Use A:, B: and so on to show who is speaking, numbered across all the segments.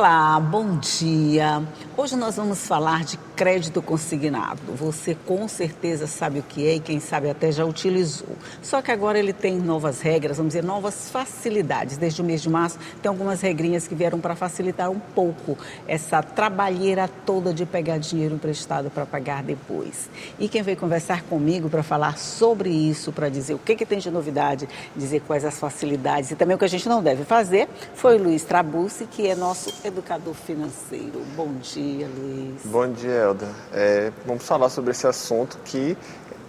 A: Olá, bom dia. Hoje nós vamos falar de crédito consignado. Você com certeza sabe o que é e quem sabe até já utilizou. Só que agora ele tem novas regras, vamos dizer, novas facilidades. Desde o mês de março tem algumas regrinhas que vieram para facilitar um pouco essa trabalheira toda de pegar dinheiro emprestado para pagar depois. E quem veio conversar comigo para falar sobre isso, para dizer o que tem de novidade, dizer quais as facilidades e também o que a gente não deve fazer, foi o Luiz Trabucci, que é nosso educador financeiro. Bom dia, Luiz.
B: Bom dia, Elda. Vamos falar sobre esse assunto que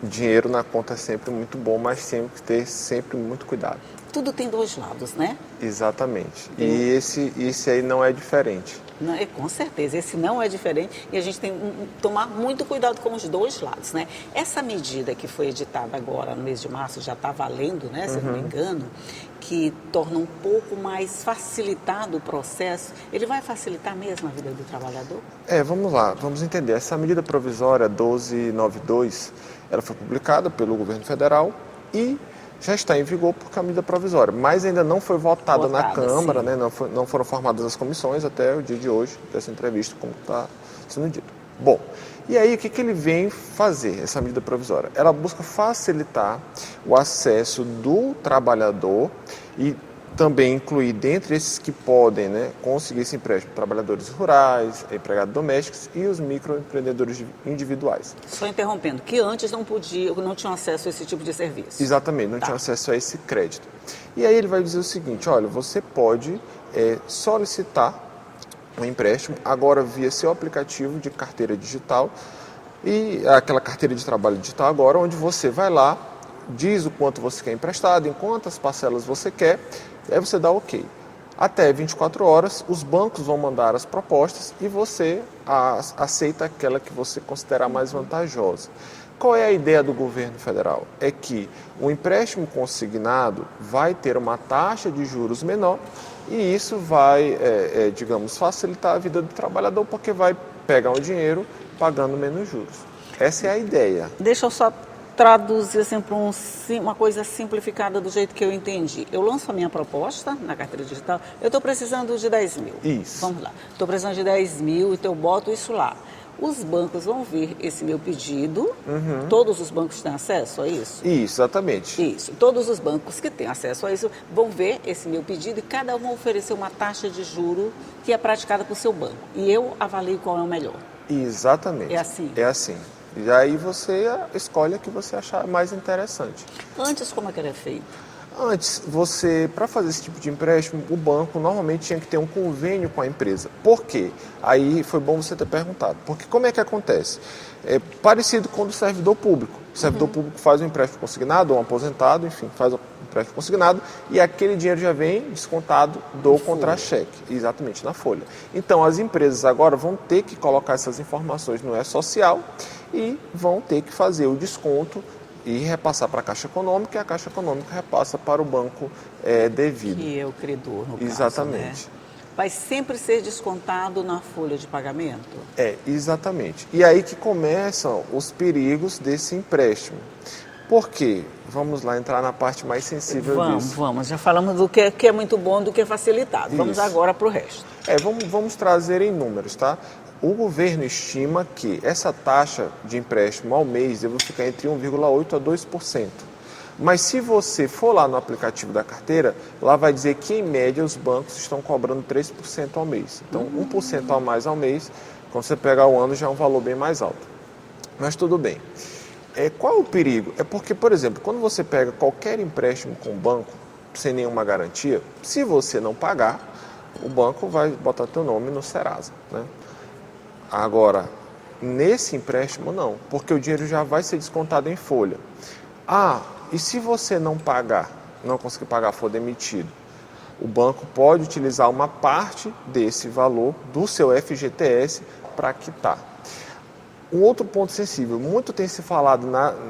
B: dinheiro na conta é sempre muito bom, mas temos que ter sempre muito cuidado.
A: Tudo tem dois lados, né?
B: Exatamente. E esse aí não é diferente.
A: Não, com certeza, esse não é diferente e a gente tem que tomar muito cuidado com os dois lados, né? Essa medida que foi editada agora no mês de março já está valendo, né, se eu não me engano, que torna um pouco mais facilitado o processo. Ele vai facilitar mesmo a vida do trabalhador?
B: Vamos lá, vamos entender. Essa medida provisória 1292, ela foi publicada pelo governo federal e já está em vigor porque é uma medida provisória, mas ainda não foi votada na Câmara, né? Não foram formadas as comissões até o dia de hoje, dessa entrevista, como está sendo dito. Bom, e aí o que ele vem fazer, essa medida provisória? Ela busca facilitar o acesso do trabalhador e também incluir, dentre esses que podem, né, conseguir esse empréstimo, trabalhadores rurais, empregados domésticos e os microempreendedores individuais.
A: Só interrompendo, que antes não tinham acesso a esse tipo de serviço.
B: Exatamente, não tinha acesso a esse crédito. E aí ele vai dizer o seguinte, olha, você pode solicitar um empréstimo agora via seu aplicativo de carteira digital e aquela carteira de trabalho digital agora, onde você vai lá, diz o quanto você quer emprestado, em quantas parcelas você quer, aí você dá ok. Até 24 horas, os bancos vão mandar as propostas e você aceita aquela que você considerar mais vantajosa. Qual é a ideia do governo federal? É que o empréstimo consignado vai ter uma taxa de juros menor e isso vai, digamos, facilitar a vida do trabalhador porque vai pegar o dinheiro pagando menos juros. Essa é a ideia.
A: Deixa eu só traduzir assim, para uma coisa simplificada do jeito que eu entendi. Eu lanço a minha proposta na carteira digital, eu estou precisando de 10 mil.
B: Isso.
A: Vamos lá. Estou precisando de 10 mil, então eu boto isso lá. Os bancos vão ver esse meu pedido, todos os bancos têm acesso a isso?
B: Isso, exatamente.
A: Isso, todos os bancos que têm acesso a isso vão ver esse meu pedido e cada um vai oferecer uma taxa de juro que é praticada por seu banco. E eu avalio qual é o melhor.
B: Exatamente.
A: É assim?
B: É assim. E aí você escolhe a que você achar mais interessante.
A: Antes, como é que era feito?
B: Antes, para fazer esse tipo de empréstimo, o banco normalmente tinha que ter um convênio com a empresa. Por quê? Aí foi bom você ter perguntado. Porque como é que acontece? É parecido com o do servidor público. O servidor público faz um empréstimo consignado, ou um aposentado, enfim, faz um empréstimo consignado e aquele dinheiro já vem descontado do contra-cheque, exatamente, na folha. Então, as empresas agora vão ter que colocar essas informações no E-Social e vão ter que fazer o desconto e repassar para a Caixa Econômica, e a Caixa Econômica repassa para o banco devido.
A: Que é o credor, no
B: Exatamente.
A: caso, né? Vai sempre ser descontado na folha de pagamento?
B: Exatamente. E aí que começam os perigos desse empréstimo. Por quê? Vamos lá entrar na parte mais sensível disso.
A: Vamos. Já falamos do que é muito bom, do que é facilitado.
B: Isso.
A: Vamos agora para o resto.
B: Vamos trazer em números, tá? O governo estima que essa taxa de empréstimo ao mês deve ficar entre 1,8% a 2%. Mas se você for lá no aplicativo da carteira, lá vai dizer que, em média, os bancos estão cobrando 3% ao mês. Então, 1% a mais ao mês, quando você pegar o ano, já é um valor bem mais alto. Mas tudo bem. Qual é o perigo? É porque, por exemplo, quando você pega qualquer empréstimo com o banco, sem nenhuma garantia, se você não pagar, o banco vai botar teu nome no Serasa, né? Agora, nesse empréstimo não, porque o dinheiro já vai ser descontado em folha. E se você não pagar, não conseguir pagar, for demitido, o banco pode utilizar uma parte desse valor do seu FGTS para quitar. Um outro ponto sensível, muito tem se falado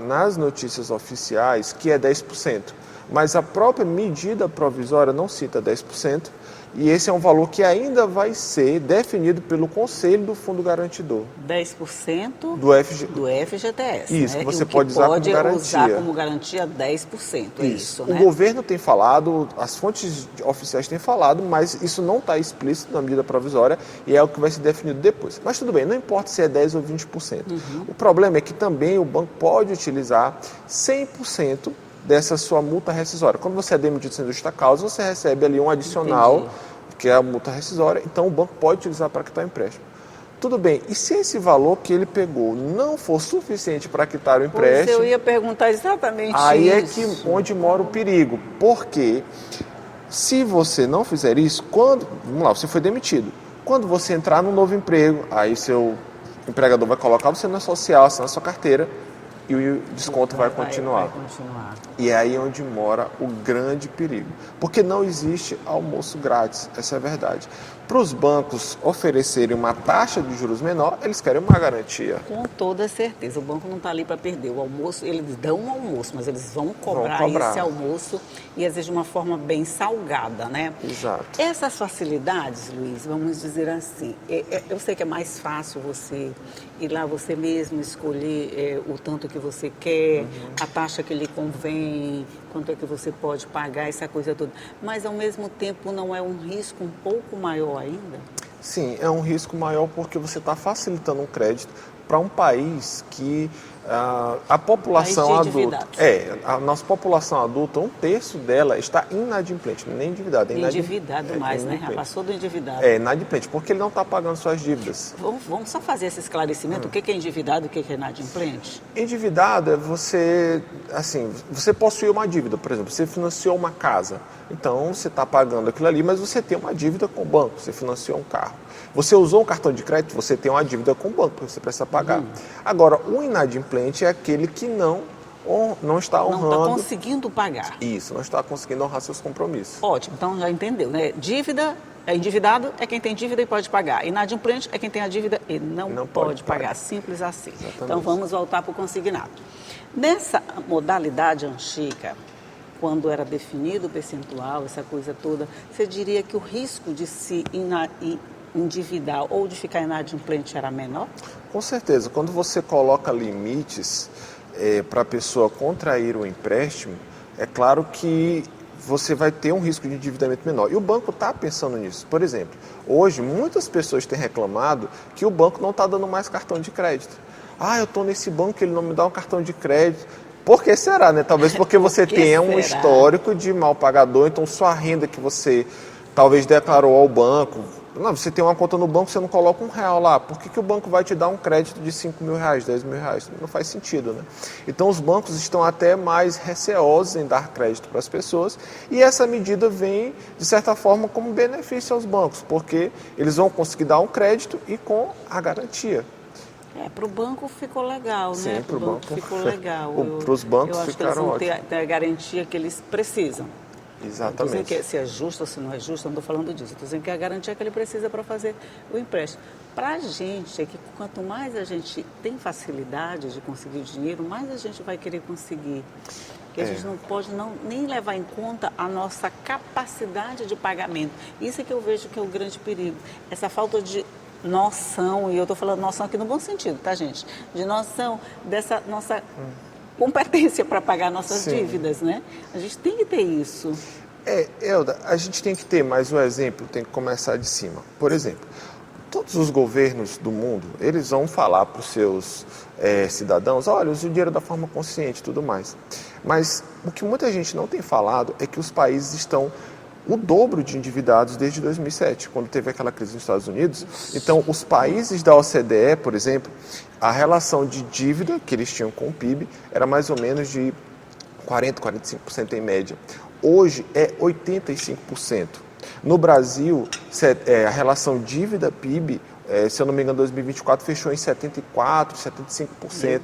B: nas notícias oficiais, que é 10%. mas a própria medida provisória não cita 10%, e esse é um valor que ainda vai ser definido pelo Conselho do Fundo Garantidor.
A: 10%
B: do
A: FGTS.
B: Isso,
A: né?
B: que você
A: E o
B: pode usar como garantia.
A: Pode usar como garantia 10%, é isso, né?
B: O governo tem falado, as fontes oficiais têm falado, mas isso não está explícito na medida provisória e é o que vai ser definido depois. Mas tudo bem, não importa se é 10% ou 20%. O problema é que também o banco pode utilizar 100% dessa sua multa rescisória. Quando você é demitido sem justa causa, você recebe ali um adicional,
A: Entendi.
B: que é a multa rescisória, então o banco pode utilizar para quitar o empréstimo. Tudo bem, e se esse valor que ele pegou não for suficiente para quitar o empréstimo...
A: Pois eu ia perguntar exatamente
B: aí
A: isso.
B: é que onde mora o perigo, porque se você não fizer isso, vamos lá, você foi demitido, quando você entrar num novo emprego, aí seu empregador vai colocar você na social, na sua carteira, e o desconto vai continuar. E é aí onde mora o grande perigo. Porque não existe almoço grátis, essa é a verdade. Para os bancos oferecerem uma taxa de juros menor, eles querem uma garantia.
A: Com toda certeza. O banco não está ali para perder. O almoço, eles dão um almoço, mas eles vão cobrar esse almoço e às vezes de uma forma bem salgada, né?
B: Exato.
A: Essas facilidades, Luiz, vamos dizer assim, eu sei que é mais fácil você ir lá você mesmo escolher o tanto que você quer, a taxa que lhe convém, quanto é que você pode pagar, essa coisa toda. Mas, ao mesmo tempo, não é um risco um pouco maior ainda?
B: Sim, é um risco maior porque você está facilitando um crédito para um país que a população adulta... a nossa população adulta, 1/3 dela está inadimplente, nem endividada.
A: Endividado mais, né? Já passou do endividado.
B: É, inadimplente, porque ele não está pagando suas dívidas.
A: Vamos só fazer esse esclarecimento. O que é endividado e o que é inadimplente?
B: Endividado é você, assim, você possui uma dívida, por exemplo, você financiou uma casa, então você está pagando aquilo ali, mas você tem uma dívida com o banco, você financiou um carro. Você usou um cartão de crédito, você tem uma dívida com o banco, porque você precisa pagar. Agora, o inadimplente é aquele que não está honrando...
A: Não está conseguindo pagar.
B: Isso, não está conseguindo honrar seus compromissos.
A: Ótimo, então já entendeu, né? Endividado é quem tem dívida e pode pagar. Inadimplente é quem tem a dívida e não pode pagar. Simples assim.
B: Exatamente.
A: Então vamos voltar para o consignado. Nessa modalidade antiga, quando era definido o percentual, essa coisa toda, você diria que o risco de se endividar ou de ficar inadimplente era menor?
B: Com certeza. Quando você coloca limites para a pessoa contrair o empréstimo, é claro que você vai ter um risco de endividamento menor. E o banco está pensando nisso. Por exemplo, hoje muitas pessoas têm reclamado que o banco não está dando mais cartão de crédito. Eu estou nesse banco, ele não me dá um cartão de crédito. Por que será, né? Talvez porque você tenha um histórico de mal pagador, então sua renda que você talvez declarou ao banco... Não, você tem uma conta no banco, você não coloca R$1 lá. Por que o banco vai te dar um crédito de R$5.000, R$10.000? Não faz sentido, né? Então, os bancos estão até mais receosos em dar crédito para as pessoas e essa medida vem, de certa forma, como benefício aos bancos, porque eles vão conseguir dar um crédito e com a garantia.
A: Para o banco ficou legal,
B: Sim,
A: né? Para o banco ficou legal.
B: Para os bancos
A: eu acho que eles
B: ficaram
A: vão
B: ótimos.
A: ter a garantia que eles precisam.
B: Exatamente.
A: Não estou dizendo que se é justo ou se não é justo, não estou falando disso. Estou dizendo que é a garantia que ele precisa para fazer o empréstimo. Para a gente, é que quanto mais a gente tem facilidade de conseguir dinheiro, mais a gente vai querer conseguir. Porque a gente não pode nem levar em conta a nossa capacidade de pagamento. Isso é que eu vejo que é o grande perigo. Essa falta de noção, e eu estou falando noção aqui no bom sentido, tá, gente? De noção dessa nossa... competência para pagar nossas dívidas, né? A gente tem que ter isso.
B: Elda, a gente tem que ter, mas o exemplo tem que começar de cima. Por exemplo, todos os governos do mundo, eles vão falar para os seus cidadãos, olha, use o dinheiro da forma consciente e tudo mais. Mas o que muita gente não tem falado é que os países estão o dobro de endividados desde 2007, quando teve aquela crise nos Estados Unidos. Então, os países da OCDE, por exemplo, a relação de dívida que eles tinham com o PIB era mais ou menos de 40%, 45% em média. Hoje é 85%. No Brasil, a relação dívida-PIB, se eu não me engano, em 2024 fechou em 74%, 75%.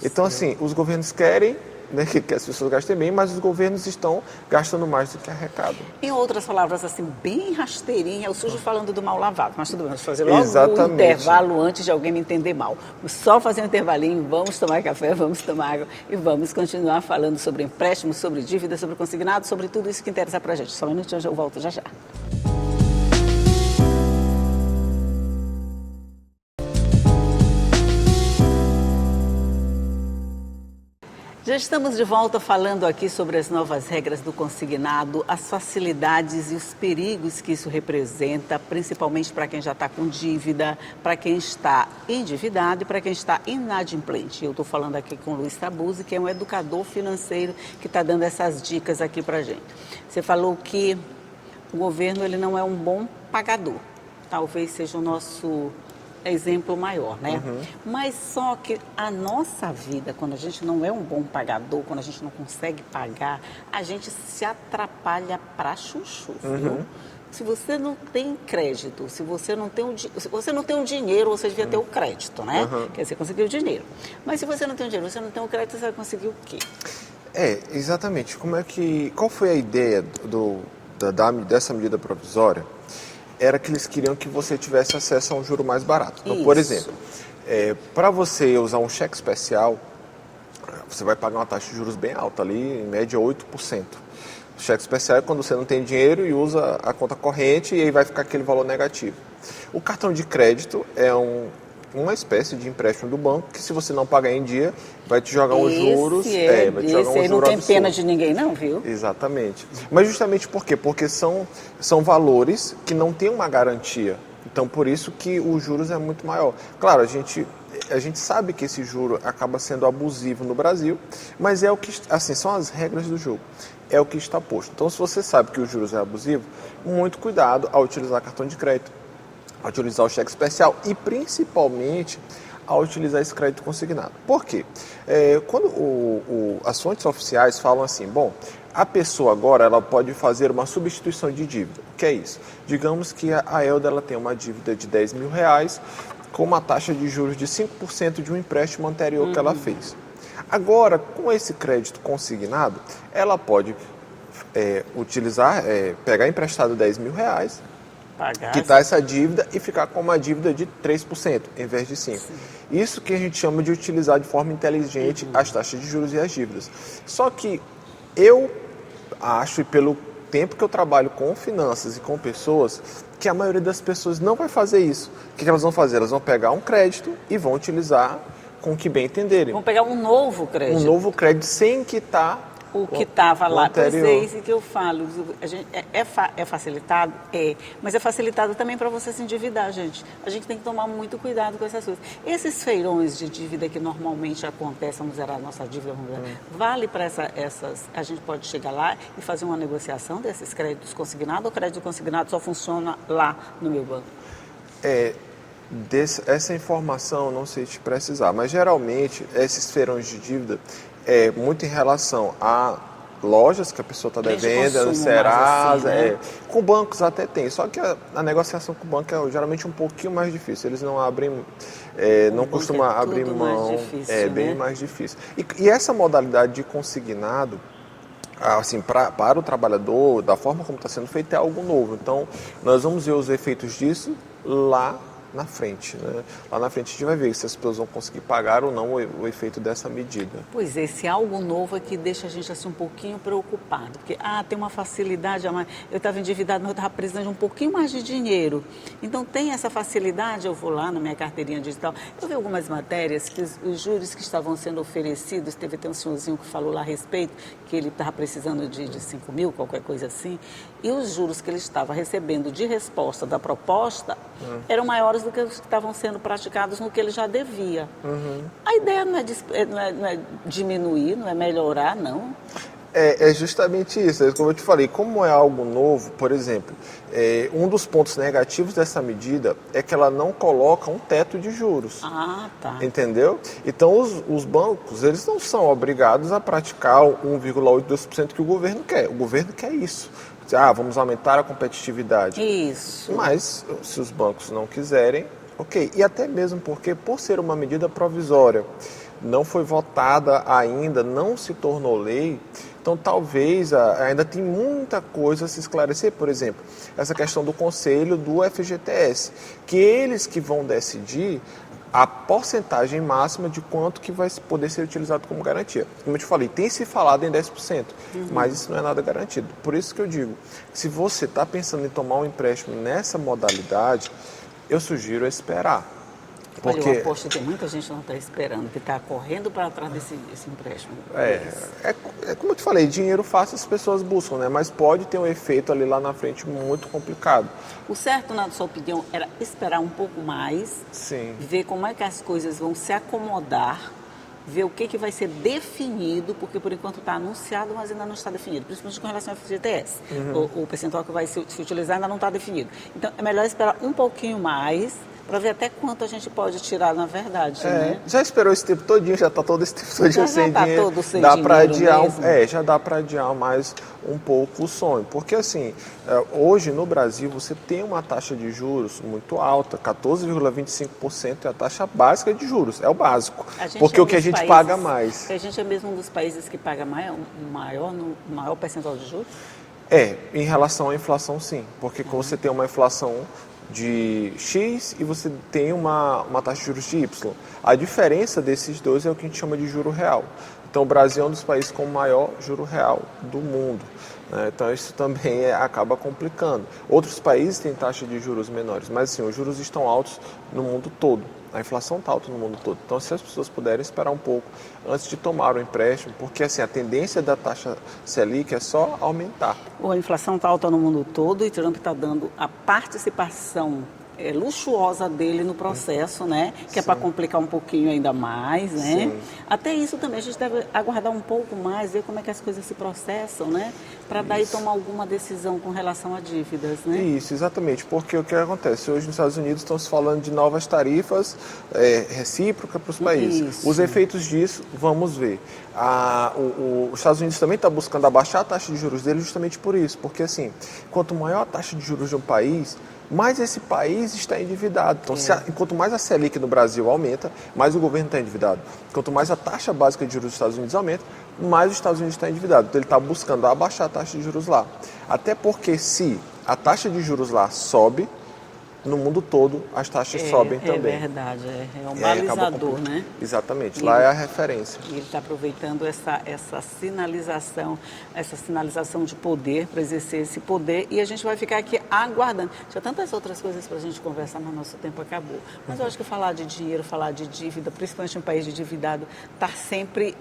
B: Então, assim, os governos querem né, que as pessoas gastem bem, mas os governos estão gastando mais do que arrecadam.
A: Em outras palavras, assim, bem rasteirinha, o sujo falando do mal lavado. Mas tudo bem, vamos fazer logo
B: Exatamente.
A: o intervalo antes de alguém me entender mal. Só fazer um intervalinho, vamos tomar café, vamos tomar água e vamos continuar falando sobre empréstimos, sobre dívida, sobre consignado, sobre tudo isso que interessa pra gente. Só um minutinho, eu volto já já. Já estamos de volta falando aqui sobre as novas regras do consignado, as facilidades e os perigos que isso representa, principalmente para quem já está com dívida, para quem está endividado e para quem está inadimplente. Eu estou falando aqui com o Luiz Trabuzzi, que é um educador financeiro que está dando essas dicas aqui para a gente. Você falou que o governo ele não é um bom pagador, talvez seja o nosso exemplo maior, né? Mas só que a nossa vida, quando a gente não é um bom pagador, quando a gente não consegue pagar, a gente se atrapalha pra chuchu, viu? Se você não tem crédito, se você não tem um dinheiro, você devia ter o crédito, né? Quer dizer, conseguir o dinheiro. Mas se você não tem o dinheiro, você não tem o crédito, você vai conseguir o quê?
B: Exatamente. Qual foi a ideia dessa medida provisória? Era que eles queriam que você tivesse acesso a um juro mais barato. Então, por exemplo, para você usar um cheque especial, você vai pagar uma taxa de juros bem alta, ali em média 8%. O cheque especial é quando você não tem dinheiro e usa a conta corrente e aí vai ficar aquele valor negativo. O cartão de crédito é uma espécie de empréstimo do banco que, se você não pagar em dia, vai te jogar uns juros. Vai te jogar um juro
A: não tem
B: absurdo.
A: pena de ninguém, não, viu?
B: Exatamente. Mas justamente por quê? Porque são valores que não têm uma garantia. Então, por isso que os juros é muito maior. Claro, a gente sabe que esse juro acaba sendo abusivo no Brasil, mas é o que, assim, são as regras do jogo. É o que está posto. Então, se você sabe que os juros é abusivo, muito cuidado ao utilizar cartão de crédito, a utilizar o cheque especial e, principalmente, a utilizar esse crédito consignado. Por quê? Quando as fontes oficiais falam assim, bom, a pessoa agora ela pode fazer uma substituição de dívida. O que é isso? Digamos que a Elda ela tem uma dívida de R$10.000 com uma taxa de juros de 5% de um empréstimo anterior que ela fez. Agora, com esse crédito consignado, ela pode pegar emprestado R$10.000, quitar essa dívida e ficar com uma dívida de 3% em vez de 5%. Isso que a gente chama de utilizar de forma inteligente as taxas de juros e as dívidas. Só que eu acho, e pelo tempo que eu trabalho com finanças e com pessoas, que a maioria das pessoas não vai fazer isso. O que elas vão fazer? Elas vão pegar um crédito e vão utilizar com o que bem entenderem.
A: Vão pegar um novo crédito.
B: Um novo crédito sem quitar
A: o que estava lá. Pois
B: anterior.
A: é isso que eu falo. A gente, é facilitado? Mas é facilitado também para você se endividar, gente. A gente tem que tomar muito cuidado com essas coisas. Esses feirões de dívida que normalmente acontecem, vamos zerar a nossa dívida, vale para essas... A gente pode chegar lá e fazer uma negociação desses créditos consignados, ou o crédito consignado só funciona lá no meu banco?
B: Essa informação não sei te precisar, mas geralmente esses feirões de dívida é muito em relação a lojas que a pessoa está devendo, no Serasa, assim, né? Com bancos até tem, só que a negociação com o banco é geralmente um pouquinho mais difícil, eles não abrem, não costumam abrir mão,
A: difícil,
B: bem
A: né?
B: mais difícil. E essa modalidade de consignado, assim, para o trabalhador, da forma como está sendo feito, é algo novo. Então, nós vamos ver os efeitos disso lá na frente, né? Lá na frente a gente vai ver se as pessoas vão conseguir pagar ou não o efeito dessa medida.
A: Pois é, esse algo novo é que deixa a gente assim um pouquinho preocupado, porque tem uma facilidade a mais. Eu estava endividado, mas eu estava precisando de um pouquinho mais de dinheiro. Então tem essa facilidade, eu vou lá na minha carteirinha digital, eu vi algumas matérias que os juros que estavam sendo oferecidos, teve até um senhorzinho que falou lá a respeito, que ele estava precisando de 5 mil, qualquer coisa assim, e os juros que ele estava recebendo de resposta da proposta eram maiores do que os que estavam sendo praticados no que ele já devia. A ideia não é diminuir, não é melhorar, não.
B: É justamente isso, como eu te falei, como é algo novo, por exemplo, um dos pontos negativos dessa medida é que ela não coloca um teto de juros.
A: Tá.
B: Entendeu? Então os bancos, eles não são obrigados a praticar o 1,82% que o governo quer. O governo quer isso. Vamos aumentar a competitividade.
A: Isso.
B: Mas se os bancos não quiserem, ok. E até mesmo porque, por ser uma medida provisória, não foi votada ainda, não se tornou lei. Então, talvez ainda tem muita coisa a se esclarecer. Por exemplo, essa questão do conselho do FGTS, que eles que vão decidir a porcentagem máxima de quanto que vai poder ser utilizado como garantia. Como eu te falei, tem se falado em 10%, mas isso não é nada garantido. Por isso que eu digo, se você está pensando em tomar um empréstimo nessa modalidade, eu sugiro esperar.
A: Porque... Olha, eu aposto que muita gente não está esperando, que está correndo para trás desse empréstimo.
B: É como eu te falei, dinheiro fácil as pessoas buscam, né? Mas pode ter um efeito ali lá na frente muito complicado.
A: O certo, na sua opinião, era esperar um pouco mais,
B: sim,
A: ver como é que as coisas vão se acomodar, ver o que vai ser definido, porque por enquanto está anunciado, mas ainda não está definido, principalmente com relação ao FGTS. O percentual que vai se utilizar ainda não está definido. Então, é melhor esperar um pouquinho mais, para ver até quanto a gente pode tirar, na verdade, né?
B: Já esperou esse tempo todinho, já está todo esse tempo todinho sem
A: tá
B: dinheiro.
A: Todo sem
B: dá
A: dinheiro
B: para adiar,
A: mesmo.
B: Já dá para adiar mais um pouco o sonho. Porque assim, hoje no Brasil você tem uma taxa de juros muito alta, 14,25% é a taxa básica de juros, é o básico. Porque o que a gente paga mais.
A: A gente é mesmo um dos países que paga maior percentual de juros?
B: Em relação à inflação, sim. Porque você tem uma inflação de X e você tem uma taxa de juros de Y. A diferença desses dois é o que a gente chama de juro real. Então, o Brasil é um dos países com o maior juro real do mundo, né? Então, isso também acaba complicando. Outros países têm taxa de juros menores, mas assim, os juros estão altos no mundo todo. A inflação está alta no mundo todo. Então, se as pessoas puderem esperar um pouco antes de tomar o empréstimo, porque assim, a tendência da taxa Selic é só aumentar.
A: A inflação está alta no mundo todo e Trump está dando a participação luxuosa dele no processo, né? Que é para complicar um pouquinho ainda mais, né?
B: Sim.
A: Até isso também a gente deve aguardar um pouco mais, ver como é que as coisas se processam, né? Para daí tomar alguma decisão com relação a dívidas, né?
B: Isso, exatamente, porque o que acontece? Hoje nos Estados Unidos estão se falando de novas tarifas recíprocas para os países.
A: Isso.
B: Os efeitos disso, vamos ver. Os Estados Unidos também está buscando abaixar a taxa de juros dele justamente por isso, porque assim, quanto maior a taxa de juros de um país, mais esse país está endividado. Então, quanto mais a Selic no Brasil aumenta, mais o governo está endividado. Quanto mais a taxa básica de juros dos Estados Unidos aumenta, mais os Estados Unidos está endividado. Então, ele está buscando abaixar a taxa de juros lá. Até porque se a taxa de juros lá sobe, no mundo todo as taxas sobem também.
A: É verdade, é um balizador, né?
B: Exatamente, lá é a referência.
A: E ele está aproveitando essa sinalização de poder para exercer esse poder e a gente vai ficar aqui aguardando. Tinha tantas outras coisas para a gente conversar, mas nosso tempo acabou. Mas eu acho que falar de dinheiro, falar de dívida, principalmente em um país de endividado, está sempre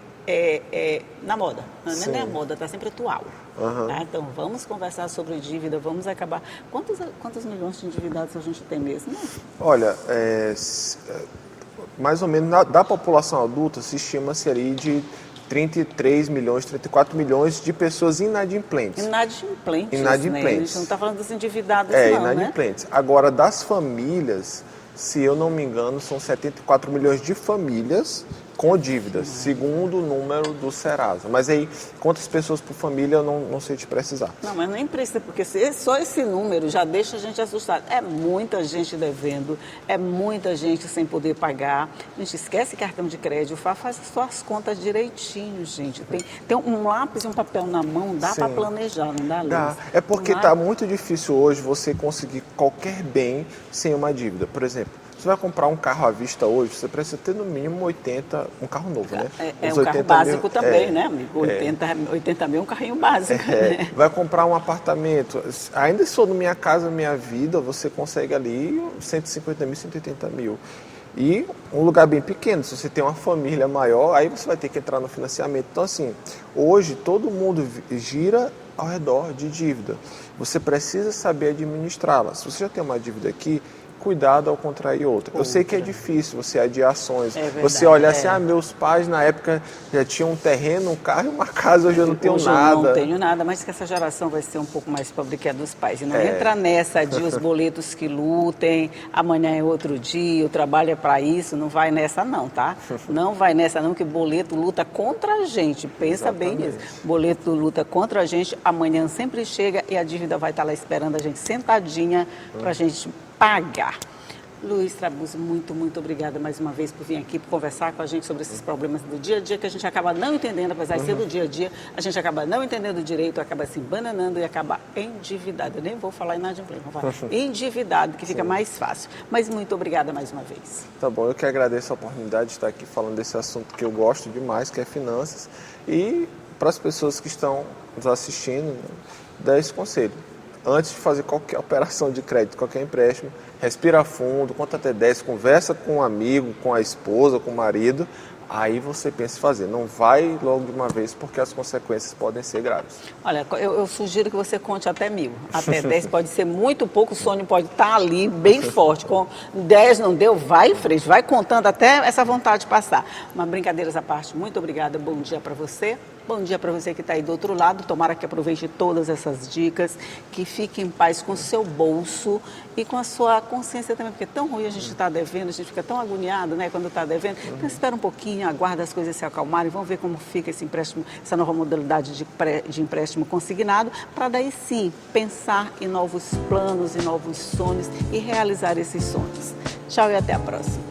A: na moda. Não é a moda, está sempre atual. Tá? Então, vamos conversar sobre dívida, vamos acabar. Quantos milhões de endividados a gente tem mesmo?
B: Olha, mais ou menos da população adulta se estima-se ali de 33 milhões, 34 milhões de pessoas inadimplentes.
A: Inadimplentes. Né? A gente não está falando dos endividados, não,
B: inadimplentes. Né? Agora, das famílias, se eu não me engano, são 74 milhões de famílias com dívidas, segundo o número do Serasa. Mas aí, quantas pessoas por família, eu não sei te precisar.
A: Não, mas nem precisa, porque só esse número já deixa a gente assustado. É muita gente devendo, é muita gente sem poder pagar. A gente esquece cartão de crédito, faz só as contas direitinho, gente. Tem um lápis e um papel na mão, dá para planejar, não dá, Luiz?
B: Dá. É porque está muito difícil hoje você conseguir qualquer bem sem uma dívida. Por exemplo, você vai comprar um carro à vista hoje, você precisa ter no mínimo 80, um carro novo, né?
A: Um carro básico também, né, amigo? 80 mil é um carrinho básico. Né?
B: Vai comprar um apartamento, ainda se for no Minha Casa Minha Vida, você consegue ali 150 mil, 180 mil. E um lugar bem pequeno, se você tem uma família maior, aí você vai ter que entrar no financiamento. Então, assim, hoje todo mundo gira ao redor de dívida. Você precisa saber administrá-la. Se você já tem uma dívida aqui, cuidado ao contrair outra. Eu sei que é difícil você adiar ações. Você olha assim, meus pais na época já tinham um terreno, um carro e uma casa, hoje eu não tenho nada.
A: Eu não tenho nada, mas que essa geração vai ser um pouco mais pobre que a dos pais. E não entra nessa de os boletos que lutem, amanhã é outro dia, o trabalho é para isso, não vai nessa não, tá? Não vai nessa não, que boleto luta contra a gente. Pensa bem nisso. Boleto luta contra a gente, amanhã sempre chega e a dívida vai estar lá esperando a gente sentadinha para a gente pagar. Luiz Trabuzzo, muito obrigada mais uma vez por vir aqui, por conversar com a gente sobre esses problemas do dia a dia que a gente acaba não entendendo, apesar de ser do dia a dia, a gente acaba não entendendo direito, acaba se embananando e acaba endividado. Eu nem vou falar inadimplente, vou falar endividado, que fica mais fácil. Mas muito obrigada mais uma vez.
B: Tá bom, eu que agradeço a oportunidade de estar aqui falando desse assunto que eu gosto demais, que é finanças. E para as pessoas que estão nos assistindo, dar esse conselho. Antes de fazer qualquer operação de crédito, qualquer empréstimo, respira fundo, conta até 10, conversa com um amigo, com a esposa, com o marido, aí você pensa em fazer. Não vai logo de uma vez, porque as consequências podem ser graves.
A: Olha, eu sugiro que você conte até 1000. Até 10 pode ser muito pouco, o sonho pode estar ali bem forte. Com 10 não deu, vai em frente, vai contando até essa vontade passar. Mas brincadeiras à parte, muito obrigada, bom dia para você. Bom dia para você que está aí do outro lado. Tomara que aproveite todas essas dicas, que fique em paz com o seu bolso e com a sua consciência também, porque é tão ruim a gente estar devendo, a gente fica tão agoniado, né, quando está devendo. Então espera um pouquinho, aguarda as coisas se acalmarem, vamos ver como fica esse empréstimo, essa nova modalidade de empréstimo consignado, para daí sim pensar em novos planos e novos sonhos e realizar esses sonhos. Tchau e até a próxima.